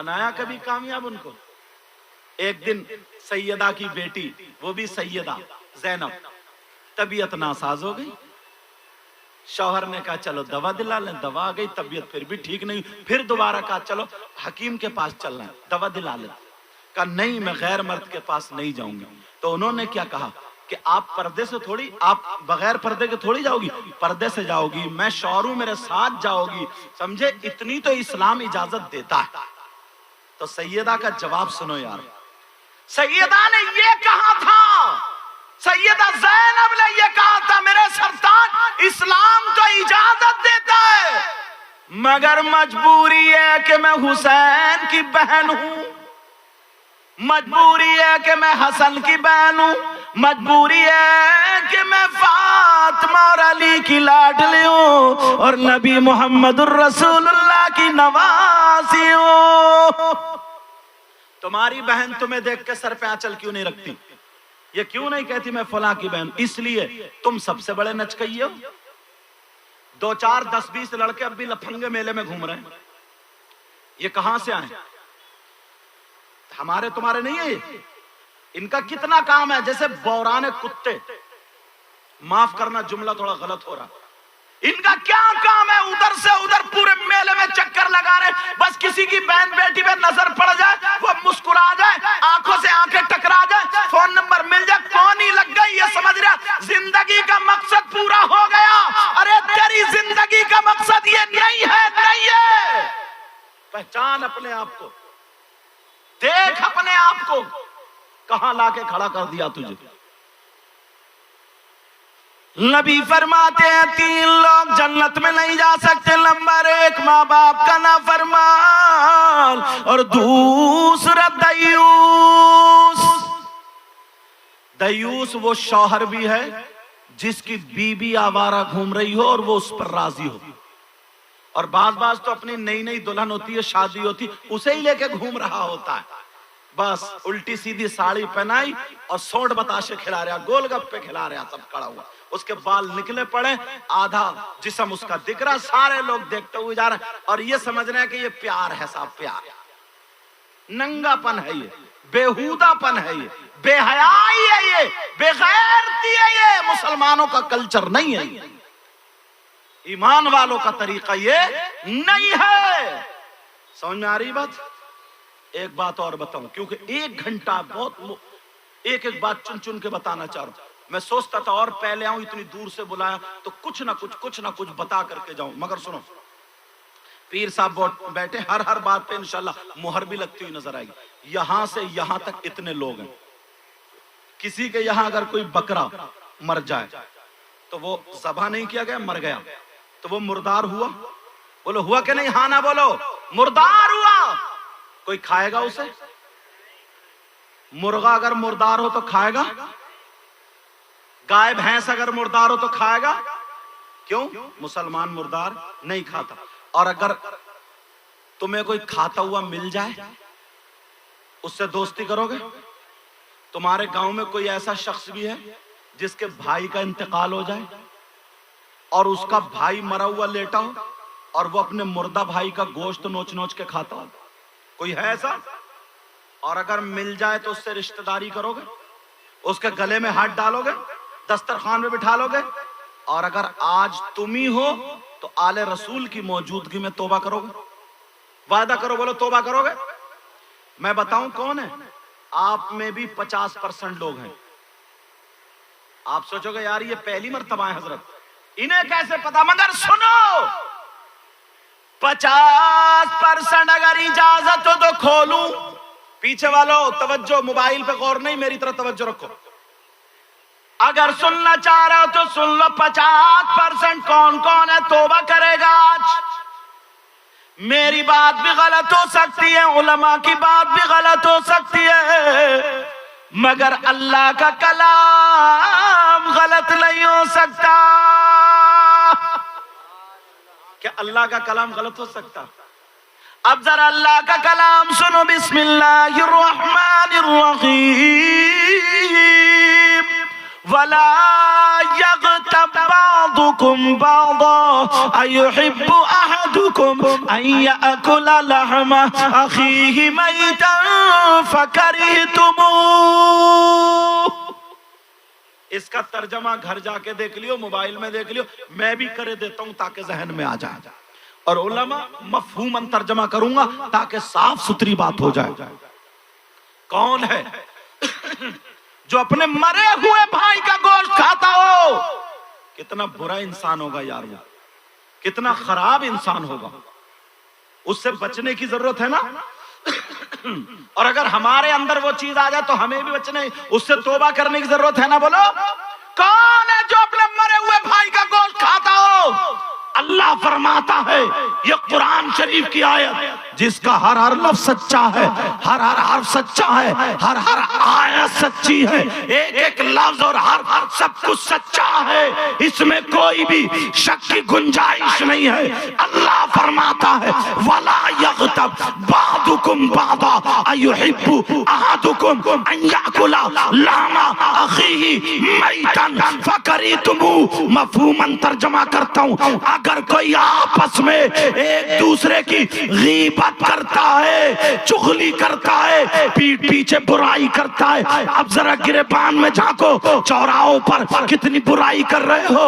بنایا کبھی کامیاب ان کو؟ ایک دن سیدہ کی بیٹی، وہ بھی سیدہ زینب، طبیعت ناساز ہو گئی. شوہر نے کہا چلو دوا دلا لیں، دوا آ گئی، طبیعت پھر بھی ٹھیک نہیں، پھر دوبارہ کہا چلو حکیم کے پاس چلنا ہے، دوا دلا لیں. کہا نہیں، میں غیر مرد کے پاس نہیں جاؤں گی. تو انہوں نے کیا کہا کہ آپ پردے سے تھوڑی، آپ بغیر پردے کے تھوڑی جاؤ گی، پردے سے جاؤ گی، میں شوہر ہوں، میرے ساتھ جاؤ گی. سمجھے؟ اتنی تو اسلام اجازت دیتا ہے. تو سیدہ کا جواب سنو یار. سیدہ نے یہ کہا تھا، سیدہ زینب نے یہ کہا تھا، میرے سرطان اسلام تو اجازت دیتا ہے مگر مجبوری ہے کہ میں حسین کی بہن ہوں، مجبوری ہے کہ میں حسن کی بہن ہوں، مجبوری ہے کہ میں فاطمہ اور علی کی لاڈلی ہوں اور نبی محمد الرسول اللہ کی نواسی ہوں. تمہاری بہن تمہیں دیکھ کے سر پہ آنچل کیوں نہیں رکھتی؟ یہ کیوں نہیں کہتی میں فلاں کی بہن؟ اس لیے تم سب سے بڑے نچکئی ہو. 2 4 10 20 لڑکے اب بھی لفنگے میلے میں گھوم رہے ہیں. یہ کہاں سے آئے؟ ہمارے تمہارے نہیں ہے یہ. ان کا کتنا کام ہے جیسے بورانے کتے، معاف کرنا جملہ تھوڑا غلط ہو رہا. ان کا کیا کام ہے؟ ادھر سے ادھر پورے میلے میں چکر لگا رہے. بس کسی کی بہن بیٹی پہ نظر پڑ جائے، وہ مسکرا جائے، آنکھوں سے آنکھیں ٹکرا جائے، فون نمبر مل جائے، کون ہی لگ گئی، یہ سمجھ رہا زندگی کا مقصد پورا ہو گیا. ارے تیری زندگی کا مقصد یہ نہیں ہے، نہیں ہے. پہچان اپنے آپ کو، دیکھ اپنے آپ کو، کہاں لا کے کھڑا کر دیا تجھے. نبی فرماتے ہیں 3 لوگ جنت میں نہیں جا سکتے. نمبر 1 ماں باپ کا نافرمان، اور دوسرا دیوس. دیوس وہ شوہر بھی ہے جس کی بیوی آوارہ گھوم رہی ہو اور وہ اس پر راضی ہو. اور بعض تو اپنی نئی دلہن ہوتی ہے، شادی ہوتی، اسے ہی لے کے گھوم رہا ہوتا ہے. بس الٹی سیدھی ساڑی پہنائی اور سونٹ بتاشے کھلا رہا، گول گپے کھلا رہا، سب کھڑا ہوا، اس کے بال نکلے پڑے، آدھا جسم اس کا دکھ رہا، سارے لوگ دیکھتے ہوئے جا رہے ہیں اور یہ سمجھ رہے ہیں کہ یہ پیار ہے. صاحب پیار، ننگا پن ہے یہ، بےہودہ پن ہے یہ، بے حیائی ہے یہ، بے غیرتی ہے یہ. مسلمانوں کا کلچر نہیں ہے یہ، ایمان والوں کا طریقہ یہ نہیں ہے. سمجھ میں آ رہی بات؟ ایک بات اور بتاؤں، کیونکہ 1 گھنٹہ بہت ایک بات چن کے بتانا چاہ رہا ہوں. میں سوچتا تھا اور پہلے آؤں، اتنی دور سے بلایا تو کچھ نہ کچھ بتا کر کے جاؤں. مگر سنو، پیر صاحب بیٹھے، ہر بات پہ انشاءاللہ مہر بھی لگتی ہوئی نظر آئے گی. یہاں سے یہاں تک اتنے لوگ ہیں. کسی کے یہاں اگر کوئی بکرا مر جائے تو وہ ذبح نہیں کیا گیا، مر گیا، تو وہ مردار ہوا. بولو ہوا کہ نہیں؟ ہاں نہ بولو. مردار ہوا. کوئی کھائے گا اسے؟ مرغا اگر مردار ہو تو کھائے گا؟ گائے بھینس اگر مردار ہو تو کھائے گا؟ کیوں؟ مسلمان مردار نہیں کھاتا. اور اگر تمہیں کوئی کھاتا ہوا مل جائے اس سے دوستی کرو گے؟ تمہارے گاؤں میں کوئی ایسا شخص بھی ہے جس کے بھائی کا انتقال ہو جائے اور اس کا بھائی مرا ہوا لیٹا ہو اور وہ اپنے مردہ بھائی کا گوشت نوچ کے کھاتا ہو؟ کوئی ہے ایسا؟ اور اگر مل جائے تو اس سے رشتہ داری کرو گے؟ اس کے گلے میں ہاتھ ڈالو گے؟ دسترخوان میں بٹھا لو گے؟ اور اگر آج تم ہی ہو تو آل رسول کی موجودگی میں توبہ کرو گے؟ وعدہ کرو، بولو توبہ کرو گے؟ میں بتاؤں کون ہے؟ آپ میں بھی 50% لوگ ہیں. آپ سوچو گے یار یہ پہلی مرتبہ ہے حضرت، انہیں کیسے پتا؟ مگر سنو، 50% اگر اجازت ہو تو کھولوں. پیچھے والوں توجہ، موبائل پہ غور نہیں، میری طرف توجہ رکھو. اگر سننا چاہ رہے ہو تو سن لو. 50% کون ہے توبہ کرے گا آج؟ میری بات بھی غلط ہو سکتی ہے، علماء کی بات بھی غلط ہو سکتی ہے، مگر اللہ کا کلام غلط نہیں ہو سکتا. کیا اللہ کا کلام غلط ہو سکتا؟ اب ذرا اللہ کا کلام سنو. بسم اللہ الرحمن الرحیم. وَلَا يَغْتَبْ بَعْضُكُمْ بَعْضًا أَيُحِبُّ أَحَدٌ أحدكم أن يأكل لحم أخيه ميتا فكرهتموه. اس کا ترجمہ گھر جا کے دیکھ لیو، موبائل میں دیکھ لیو، میں بھی کرے دیتا ہوں تاکہ ذہن میں آ جائے، اور علماء مفہوماً ترجمہ کروں گا تاکہ صاف ستھری بات ہو جائے. کون ہے جو اپنے مرے ہوئے بھائی کا گوشت کھاتا ہو؟ کتنا برا انسان ہوگا یار، وہ کتنا خراب انسان ہوگا. اس سے بچنے کی ضرورت ہے نا. اور اگر ہمارے اندر وہ چیز آ جائے تو ہمیں بھی بچنے، اس سے توبہ کرنے کی ضرورت ہے نا. بولو کون ہے جو اپنے مرے ہوئے بھائی کا گوشت کھاتا ہو؟ اللہ فرماتا ہے، یہ قرآن شریف کی آیت جس کا ہر ہر لفظ سچا ہے، ہر ہر حرف سچا ہے، ہر ہر آیت سچی ہے، ایک ایک لفظ اور ہر سب کچھ سچا ہے، اس میں کوئی بھی شک کی گنجائش نہیں ہے. اللہ فرماتا ہے وَلَا يَغْتَبْ بَعْضُكُمْ بَعْضًا أَيُحِبُّ أَحَدُكُمْ أَنْ يَأْكُلَ لَحْمَ أَخِيهِ مَيْتًا فَكَرِهْتُمُوهُ. مفہوماً ترجمہ کرتا ہوں، اگر کوئی آپس میں ایک دوسرے کی غیبت کرتا ہے، چغلی کرتا ہے، پیٹ پیچھے برائی کرتا ہے. اب ذرا گریبان میں جھانکو، چوراہوں پر کتنی برائی کر رہے ہو،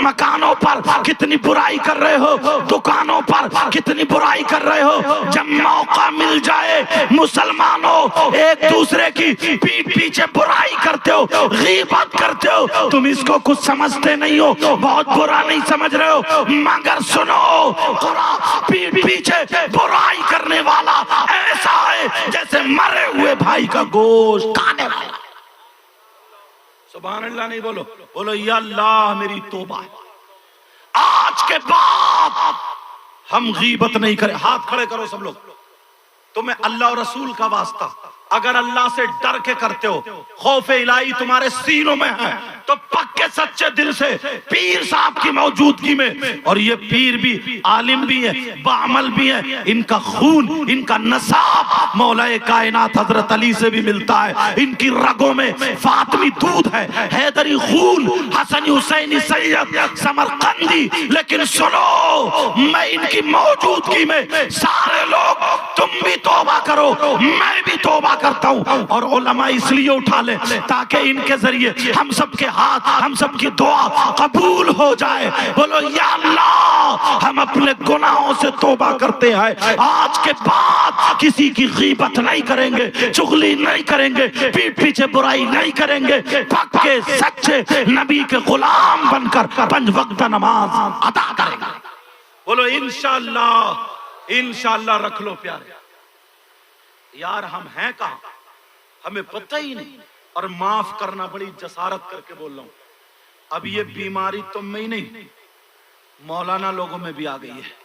مکانوں پر کتنی برائی کر رہے ہو، دکانوں پر کتنی برائی کر رہے ہو. جب موقع مل جائے مسلمانوں ایک دوسرے کی پیٹ پیچھے برائی کرتے ہو، غیبت کرتے ہو. تم اس کو کچھ سمجھتے نہیں ہو، بہت برا نہیں سمجھ رہے ہو، مگر سنو قرآن پیٹ پیچھے برائی کرنے والا ایسا ہے جیسے مرے ہوئے بھائی کا گوشت کھانے والا. سبحان اللہ نہیں بولو، بولو یا اللہ میری توبہ ہے، آج کے بعد ہم غیبت نہیں کریں. ہاتھ کھڑے کرو سب لوگ. تمہیں اللہ اور رسول کا واسطہ اگر اللہ سے ڈر کے کرتے ہو، خوف الہی تمہارے سینوں میں ہے، تو پکے سچے دل سے پیر صاحب کی موجودگی میں، اور یہ پیر بھی عالم بھی ہے، بعمل بھی ہے، ان کا خون، ان کا نساب مولا کائنات حضرت علی سے بھی ملتا ہے، ان کی رگوں میں فاطمی دودھ ہے، حیدری خون، حسنی حسینی سید سمرقندی. لیکن سنو، میں ان کی موجودگی میں سارے لوگ تم بھی توبہ کرو، میں بھی توبہ کرتا ہوں. اور علماء اس لیے اٹھا لے تاکہ ان کے ذریعے ہم سب کے ہاتھ، ہم سب کی دعا قبول ہو جائے. بولو یا اللہ ہم اپنے گناہوں سے توبہ کرتے ہیں، آج کے بعد کسی کی غیبت نہیں کریں گے، چغلی نہیں کریں گے، پیٹ پیچھے برائی نہیں کریں گے، پکے سچے نبی کے غلام بن کر 5 وقت نماز ادا کریں گے. بولو انشاءاللہ، انشاءاللہ. رکھ لو پیارے یار، ہم ہیں کہاں ہمیں پتہ ہی نہیں. اور معاف کرنا بڑی جسارت کر کے بول رہا ہوں، اب یہ بیماری تم میں ہی نہیں، مولانا لوگوں میں بھی آ گئی ہے.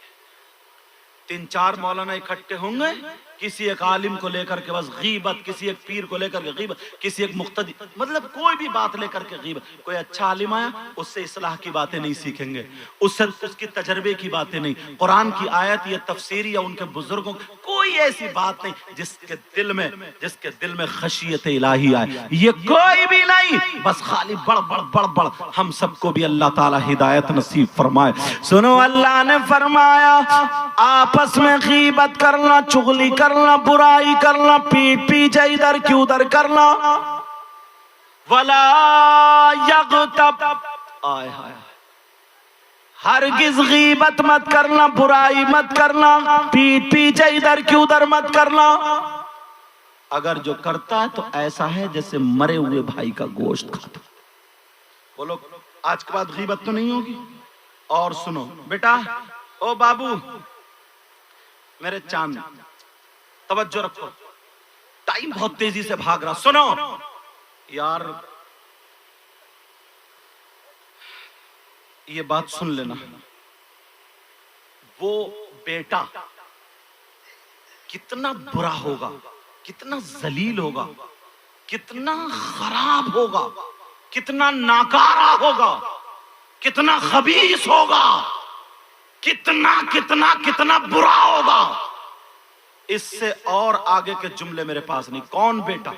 3-4 مولانا اکٹھے ہوں گے کسی ایک عالم کو لے کر کے بس غیبت، کسی ایک پیر کو لے کر کے غیبت، کسی ایک مقتدی، مطلب کوئی بھی بات لے کر کے غیبت. کوئی اچھا عالم آیا اس سے اصلاح کی باتیں نہیں سیکھیں گے، اس کی تجربے کی باتیں نہیں، قرآن کی آیت یا تفسیر یا ان کے بزرگوں کوئی ایسی بات نہیں جس کے دل میں خشیت الہی آئے. یہ کوئی بھی نہیں، بس خالی بڑ بڑ. ہم سب کو بھی اللہ تعالی ہدایت نصیب فرمائے. سنو، اللہ نے فرمایا آپس میں غیبت کرنا، چغلی کرنا، برائی کرنا، پیٹ پیچھے ادھر کی ادھر کرنا. وَلَا يَغْتَبْ، آئے ہائے، ہرگز غیبت مت کرنا، برائی مت کرنا، پیٹ پیچھے ادھر کی ادھر مت کرنا. اگر جو کرتا ہے تو ایسا ہے جیسے مرے ہوئے بھائی کا گوشت کھاتا. بولو آج کے بعد غیبت تو نہیں ہوگی. اور سنو بیٹا، او بابو میرے چاند، توجہ رکھو، ٹائم بہت تیزی سے بھاگ رہا. سنو یار، یہ بات سن لینا، وہ بیٹا کتنا برا ہوگا، کتنا ذلیل ہوگا، کتنا خراب ہوگا، کتنا ناکارہ ہوگا، کتنا خبیث ہوگا، کتنا برا ہوگا. اس سے اور آگے کے جملے میرے پاس نہیں. کون بیٹا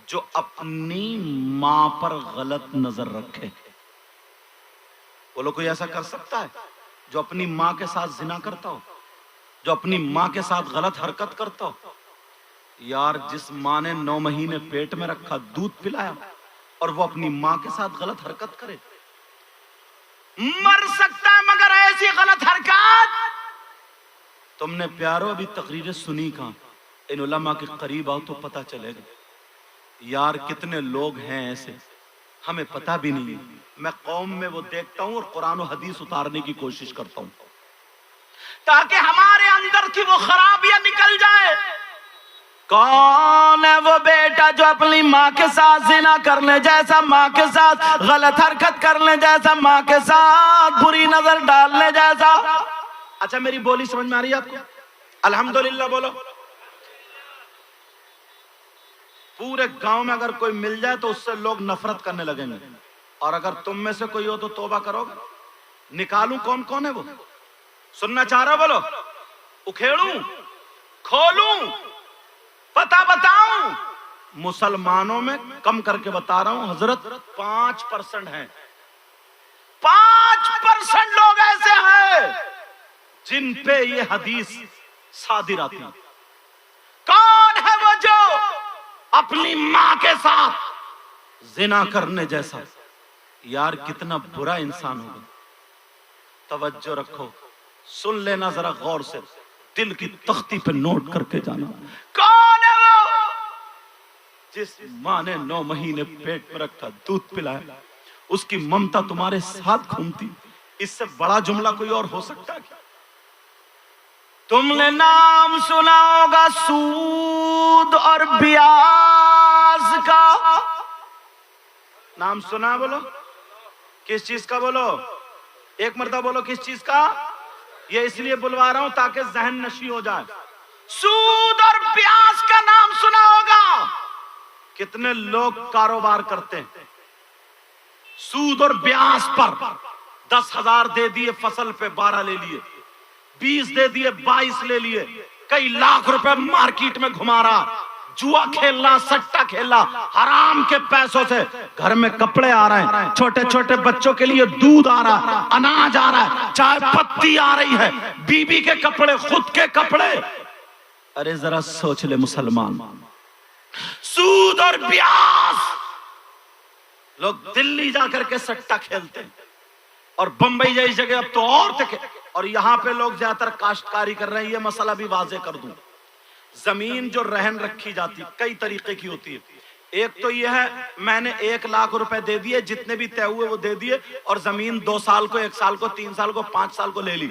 جو اپنی ماں پر غلط نظر رکھے؟ بولو کوئی ایسا کر سکتا ہے؟ جو اپنی ماں کے ساتھ زنا کرتا ہو، جو اپنی ماں کے ساتھ غلط حرکت کرتا ہو. یار جس ماں نے 9 مہینے پیٹ میں رکھا، دودھ پلایا، اور وہ اپنی ماں کے ساتھ غلط حرکت کرے، مر سکتا ہے مگر ایسی غلط حرکت. تم نے پیارو ابھی تقریریں سنی کہاں؟ ان علماء کے قریب آؤ تو پتہ چلے گا. یار کتنے لوگ ہیں ایسے ہمیں پتہ بھی نہیں. میں قوم میں وہ دیکھتا ہوں اور قرآن و حدیث اتارنے کی کوشش کرتا ہوں تاکہ ہمارے اندر کی وہ خرابیاں نکل جائے. کون ہے وہ بیٹا جو اپنی ماں کے ساتھ زنا کرنے جیسا، ماں کے ساتھ غلط حرکت کرنے جیسا، ماں کے ساتھ بری نظر ڈالنے جیسا؟ اچھا میری بولی سمجھ میں آ رہی ہے آپ کو؟ الحمدللہ بولو. پورے گاؤں میں اگر کوئی مل جائے تو اس سے لوگ نفرت کرنے لگیں گے، اور اگر تم میں سے کوئی ہو تو توبہ کرو گے. نکالوں کون کون ہے وہ؟ سننا چاہ رہا بولو. اکھیڑوں، کھولوں، پتہ بتاؤں؟ مسلمانوں میں کم کر کے بتا رہا ہوں حضرت 5% ہیں. 5% لوگ ایسے ہیں جن پہ یہ حدیث صادر آتی ہے. کون ہے وہ جو اپنی ماں کے ساتھ زنا کرنے جیسا؟ یار کتنا برا انسان ہوگا. توجہ رکھو، سن لینا ذرا غور سے، دل کی تختی پہ نوٹ کر کے جانا. کون ہے وہ جس ماں نے 9 مہینے پیٹ میں رکھا، دودھ پلایا، اس کی ممتا تمہارے ساتھ گھومتی؟ اس سے بڑا جملہ کوئی اور ہو سکتا ہے کیا؟ تم نے نام سنا ہوگا سود اور بیاج کا. نام سنا؟ بولو کس چیز کا؟ بولو ایک مرتبہ بولو کس چیز کا؟ یہ اس لیے بلوا رہا ہوں تاکہ ذہن نشی ہو جائے. سود اور بیاج کا نام سنا ہوگا. کتنے لوگ کاروبار کرتے ہیں سود اور بیاج پر؟ 10,000 دے دیے فصل پہ، 12 لے لیے، 20 دے دیے، 22 لے لیے، کئی لاکھ روپے مارکیٹ میں گھما رہا، جوا کھیلنا، سٹا کھیلنا، حرام کے پیسوں سے گھر میں کپڑے آ رہے ہیں، چھوٹے چھوٹے بچوں کے لیے دودھ آ رہا ہے، اناج آ رہا ہے، چائے پتی آ رہی ہے، بیوی کے کپڑے، خود کے کپڑے. ارے ذرا سوچ لے مسلمان. سود اور بیاج. لوگ دلی جا کر کے سٹا کھیلتے ہیں، اور بمبئی جیسی جگہ اب تو اور تک، اور یہاں پہ لوگ زیادہ تر کاشتکاری کر رہے ہیں. یہ مسئلہ بھی واضح کر دوں. زمین جو رہن رکھی جاتی کئی طریقے کی ہوتی ہے. ایک تو یہ ہے میں نے 1 لاکھ روپے دے دیے، جتنے بھی طے ہوئے وہ دے دیے، اور زمین 2 سال کو، 1 سال کو، 3 سال کو، 5 سال کو لے لی.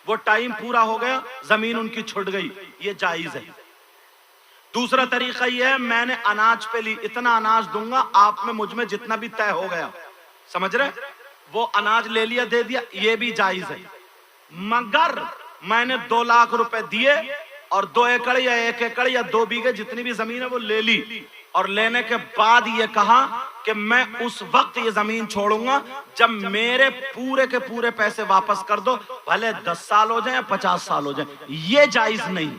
وہ ٹائم پورا ہو گیا، زمین ان کی چھٹ گئی، یہ جائز ہے. دوسرا طریقہ یہ ہے میں نے اناج پہ لی، اتنا اناج دوں گا آپ میں مجھ میں جتنا بھی طے ہو گیا، سمجھ رہے؟ وہ اناج لے لیا، دے دیا، یہ بھی جائز ہے. مگر میں نے 2 لاکھ روپے دیے اور 2 ایکڑ یا 1 ایکڑ یا 2 بیگھے جتنی بھی زمین ہے وہ لے لی، اور لینے کے بعد یہ کہا کہ میں اس وقت یہ زمین چھوڑوں گا جب میرے پورے کے پورے پیسے واپس کر دو، بھلے 10 سال ہو جائیں یا 50 سال ہو جائیں. یہ جائز نہیں،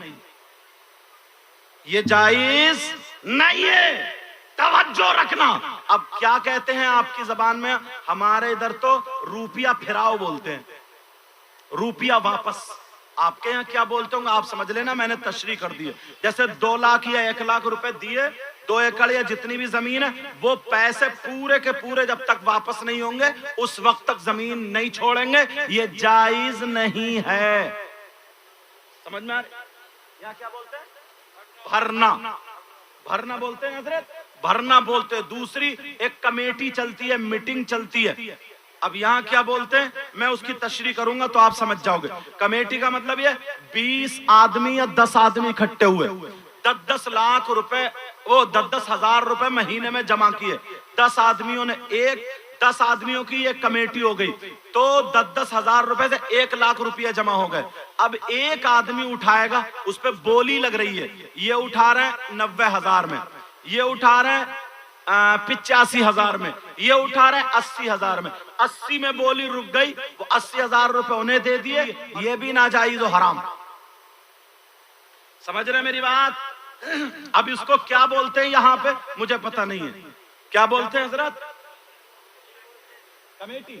یہ جائز نہیں ہے. توجہ رکھنا. اب کیا کہتے ہیں آپ کی زبان میں؟ ہمارے ادھر تو روپیہ پھراؤ بولتے ہیں، روپیہ واپس. آپ کے یہاں کیا بولتے ہوں گے آپ سمجھ لینا، میں نے تشریح کر دی ہے. جیسے 2 لاکھ یا 1 لاکھ روپے دیے، 2 ایکڑ یا جتنی بھی زمین ہے، وہ پیسے پورے کے پورے جب تک واپس نہیں ہوں گے اس وقت تک زمین نہیں چھوڑیں گے. یہ جائز نہیں ہے. سمجھ میں آ رہی؟ یہاں کیا بولتے ہیں؟ بھرنا. بھرنا بولتے ہیں حضرت، بھرنا بولتے ہیں. دوسری ایک کمیٹی چلتی ہے، میٹنگ چلتی ہے. اب یہاں کیا بولتے ہیں میں اس کی تشریح کروں گا تو آپ سمجھ جاؤ گے. کمیٹی کا مطلب یہ 20 آدمی یا 10 آدمی اکٹھے ہوئے، 10 لاکھ روپے، وہ 10 ہزار روپے مہینے میں جمع کیے. 10 آدمیوں نے 10 آدمیوں کی ایک کمیٹی ہو گئی تو 10 ہزار روپے سے 1 لاکھ روپیہ جمع ہو گئے. اب ایک آدمی اٹھائے گا، اس پہ بولی لگ رہی ہے، یہ اٹھا رہے ہیں 90,000 میں، یہ اٹھا رہے ہیں 85,000 میں، یہ اٹھا رہے ہیں 80,000 میں. 80 میں بولی رک گئی، وہ 80,000 روپے انہیں دے دیے. یہ بھی ناجائز و حرام. سمجھ رہے میری بات؟ اب اس کو کیا بولتے ہیں یہاں پہ مجھے پتہ نہیں ہے. کیا بولتے ہیں حضرت؟ کمیٹی.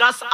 10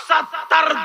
70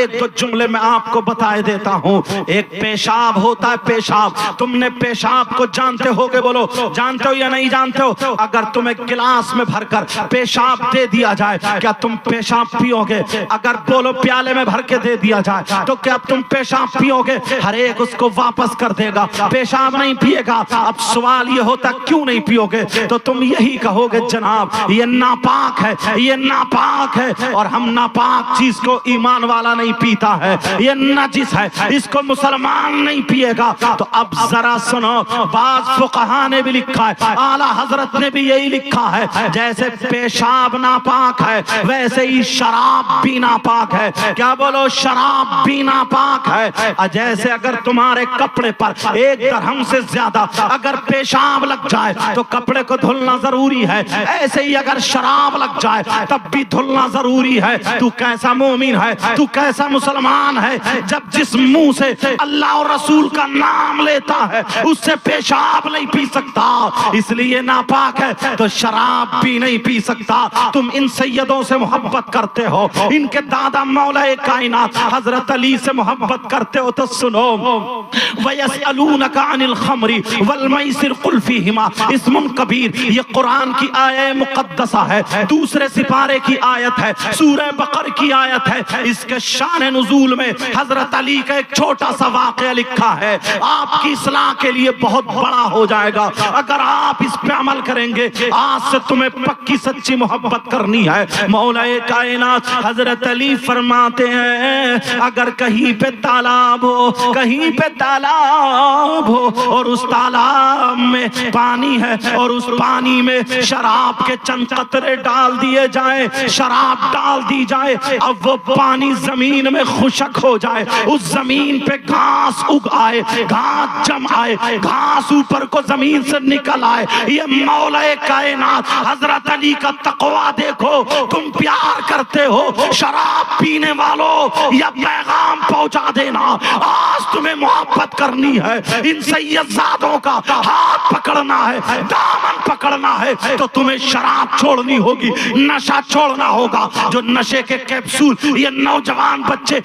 ایک دو جملے میں آپ کو بتائے دیتا ہوں. ایک پیشاب ہوتا ہے, پیشاب. تم نے پیشاب کو جانتے ہو گے, بولو جانتے ہو یا نہیں جانتے ہو؟ اگر تمہیں گلاس میں بھر کر پیشاب دے دیا جائے کیا تم پیشاب پیو گے؟ اگر بولو پیالے میں بھر کے دے دیا جائے تو کیا تم پیشاب پیو گے؟ ہر ایک اس کو واپس کر دے گا, پیشاب نہیں پیے گا. اب سوال یہ ہوتا کیوں نہیں پیو گے؟ تو تم یہی کہو گے جناب یہ ناپاک ہے, یہ ناپاک ہے, اور ہم ناپاک چیز کو ایمان والا نہیں پیتا ہے, یہ نجس ہے, اس کو مسلمان نہیں پیے گا. تو اب ذرا سنو, بعض فقہا نے بھی لکھا ہے, اعلیٰ حضرت نے بھی یہی لکھا ہے, جیسے پیشاب ناپاک ہے ویسے ہی شراب بھی ناپاک ہے. کیا بولو؟ شراب بھی ناپاک ہے. جیسے اگر تمہارے کپڑے پر 1 درہم سے زیادہ اگر پیشاب لگ جائے تو کپڑے کو دھلنا ضروری ہے, ایسے ہی اگر شراب لگ جائے تب بھی دھلنا ضروری ہے. تو کیسا مومن ہے, تو کیسا مسلمان ہے جب جس منہ سے اللہ اور رسول کا نام لیتا ہے اس سے پیشاب نہیں پی سکتا, اس لیے ناپاک ہے. تو شراب بھی نہیں پی سکتا. تم ان سیدوں سے محبت کرتے ہو, ان کے دادا مولا کائنات حضرت علی سے محبت کرتے ہو تو سنو, وَيَسْأَلُونَكَ عَنِ الْخَمْرِ وَالْمَيْسِرِ قُلْ فِيهِمَا اسْمٌ کبیر. یہ قرآن کی آیت مقدسہ ہے, دوسرے سپارے کی آیت ہے, سورہ بقر کی آیت ہے. اس کے شان نزول میں حضرت علی کا ایک چھوٹا سا واقعہ لکھا ہے, آپ کی اصلاح کے لیے بہت بڑا ہو جائے گا اگر آپ اس پہ عمل کریں گے. آج سے تمہیں پکی سچی محبت کرنی ہے. مولا کائنات حضرت علی فرماتے ہیں اگر کہیں پہ تالاب ہو, کہیں پہ تالاب ہو اور اس تالاب میں پانی ہے اور اس پانی میں شراب کے چند قطرے ڈال دیے جائیں, شراب ڈال دی جائے, اب وہ پانی زمین میں خشک ہو جائے, اس زمین پہ گھاس اگ آئے, گھاس جم آئے, گھاس اوپر کو زمین سے نکل آئے. یہ مولا کائنات حضرت علی کا تقویٰ دیکھو. تم پیار کرتے ہو شراب پینے والوں, یا پیغام پہنچا دینا آج تمہیں محبت کرنی ہے, ان سیدزادوں کا ہاتھ پکڑنا ہے, دامن پکڑنا ہے, تو تمہیں شراب چھوڑنی ہوگی, نشہ چھوڑنا ہوگا. جو نشے کے کیپسول, یہ نوجوان بچے,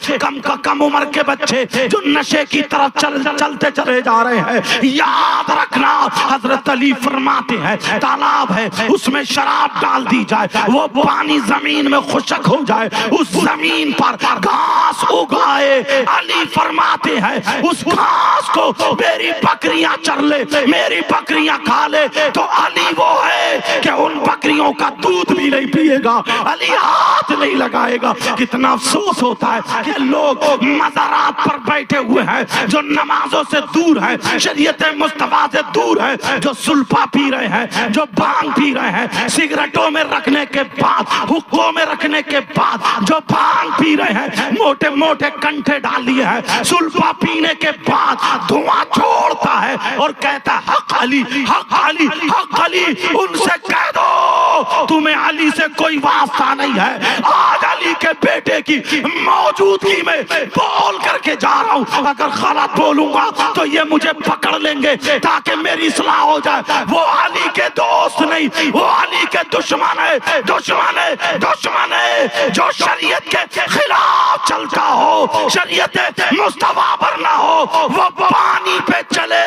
کم عمر کے بچے جو نشے کی طرف چلتے چلے جا رہے ہیں, یاد رکھنا حضرت علی فرماتے ہیں تالاب ہے اس میں شراب ڈال دی جائے, وہ پانی زمین میں خشک ہو جائے, اس زمین پر گھاس اگائے. علی فرماتے ہیں اس گھاس کو میری بکریاں چر لے, میری بکریاں کھا لے. تو علی وہ ہے کہ ان بکریوں کا دودھ بھی نہیں پیے گا, علی ہاتھ نہیں لگائے گا. کتنا افسوس ہوتا ہے کہ لوگ مزارات پر بیٹھے ہوئے ہیں جو نمازوں سے دور ہیں, شریعت مصطفیٰ سے دور ہیں, جو سلفا پی رہے ہیں, جو بھانگ پی رہے ہیں, سگریٹوں میں رکھنے کے بعد, حقوں میں رکھنے کے بعد جو بھانگ پی رہے ہیں, موٹے موٹے کنٹھے ڈال لیے ہیں, سلفا پینے کے بعد دھواں چھوڑتا ہے اور کہتا ہے حق علی, حق علی, حق علی. ان سے کہہ دو تمہیں علی سے کوئی واسطہ نہیں ہے. آج علی کے بیٹے کی موجودگی میں بول کر کے جا رہا ہوں, اگر غلط بولوں گا تو یہ مجھے پکڑ لیں گے تاکہ میری اصلاح ہو جائے. وہ علی کے دوست نہیں, وہ علی کے دشمن ہے, دشمن ہے, دشمن ہے. جو شریعت کے خلاف چلتا ہو, شریعت مصطفیٰ پر نہ ہو, وہ پانی پہ چلے,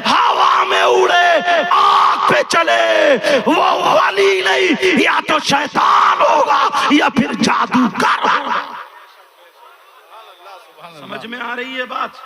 ہوا میں اڑے, آگ پہ چلے, وہ ولی نہیں, یا تو شیطان ہوگا یا پھر جادوگر ہوگا. سمجھ میں آ رہی ہے بات؟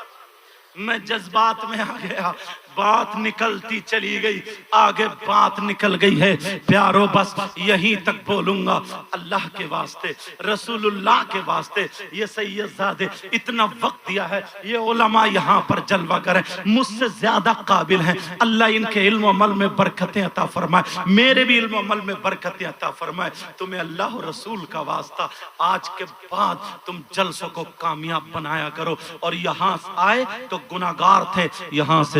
میں جذبات میں آ گیا, بات نکلتی چلی گئی, آگے بات نکل گئی ہے. پیارو بس یہیں تک بولوں گا, اللہ کے واسطے, رسول اللہ کے واسطے. یہ سیدزادے اتنا وقت دیا ہے, یہ علماء یہاں پر جلوہ کریں, مجھ سے زیادہ قابل ہیں. اللہ ان کے علم و عمل میں برکتیں عطا فرمائے, میرے بھی علم و عمل میں برکتیں عطا فرمائے. تمہیں اللہ و رسول کا واسطہ, آج کے بعد تم جلسوں کو کامیاب بنایا کرو. اور یہاں آئے تو گناہگار تھے, یہاں سے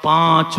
5